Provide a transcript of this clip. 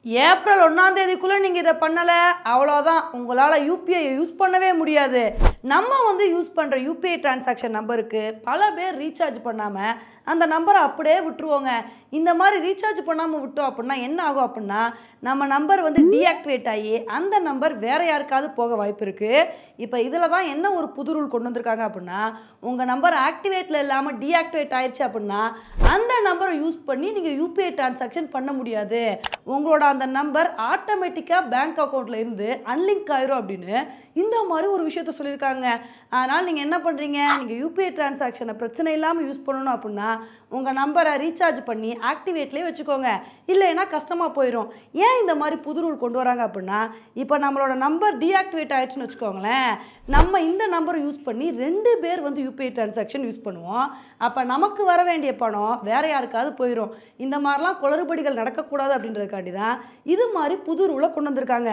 April 1ஆம் தேதிக்குள்ளே நீங்கள் இதை பண்ணலை, அவ்வளோதான். உங்களால் யூபிஐ யூஸ் பண்ணவே முடியாது. நம்ம யூஸ் பண்ணுற யூபிஐ டிரான்சாக்ஷன் நம்பருக்கு பல பேர் ரீசார்ஜ் பண்ணாமல் அந்த நம்பரை அப்படியே விட்டுருவோங்க. இந்த மாதிரி ரீசார்ஜ் பண்ணாமல் விட்டோம் அப்படின்னா என்ன ஆகும் அப்படின்னா, நம்ம நம்பர் டீஆக்டிவேட் ஆகி அந்த நம்பர் வேறு யாருக்காவது போக வாய்ப்பு இருக்குது. இப்போ இதில் தான் என்ன ஒரு புது ரூல் கொண்டு வந்திருக்காங்க அப்படின்னா, உங்கள் நம்பர் ஆக்டிவேட்டில் இல்லாமல் டீஆக்டிவேட் ஆயிடுச்சு அப்படின்னா அந்த நம்பரை யூஸ் பண்ணி நீங்கள் யூபிஐ டிரான்சாக்ஷன் பண்ண முடியாது. உங்களோட அந்த நம்பர் ஆட்டோமேட்டிக்காக பேங்க் அக்கௌண்ட்டில் இருந்து அன்லிங்க் ஆயிரும் அப்படின்னு இந்த மாதிரி ஒரு விஷயத்த சொல்லியிருக்காங்க. அதனால் நீங்கள் என்ன பண்ணுறீங்க, நீங்கள் யூபிஐ டிரான்சாக்ஷனை பிரச்சனை இல்லாமல் யூஸ் பண்ணணும் அப்படின்னா உங்கள் நம்பரை ரீசார்ஜ் பண்ணி ஆக்டிவேட்லேயே வச்சுக்கோங்க. இல்லைன்னா கஷ்டமாக போயிடும். ஏன் இந்த மாதிரி புது ரூல் கொண்டு வராங்க அப்படின்னா, இப்போ நம்மளோட நம்பர் டீஆக்டிவேட் ஆயிடுச்சுன்னு வச்சுக்கோங்களேன், நம்ம இந்த நம்பரை யூஸ் பண்ணி 2 பேர் யூபிஐ டிரான்சாக்ஷன் யூஸ் பண்ணுவோம். அப்போ நமக்கு வர வேண்டிய பணம் வேறு யாருக்காவது போயிடும். இந்த மாதிரிலாம் குளறுபடிகள் நடக்கக்கூடாது அப்படின்றதுக்காண்டி தான் இது மாதிரி புது ரூலை கொண்டு வந்திருக்காங்க.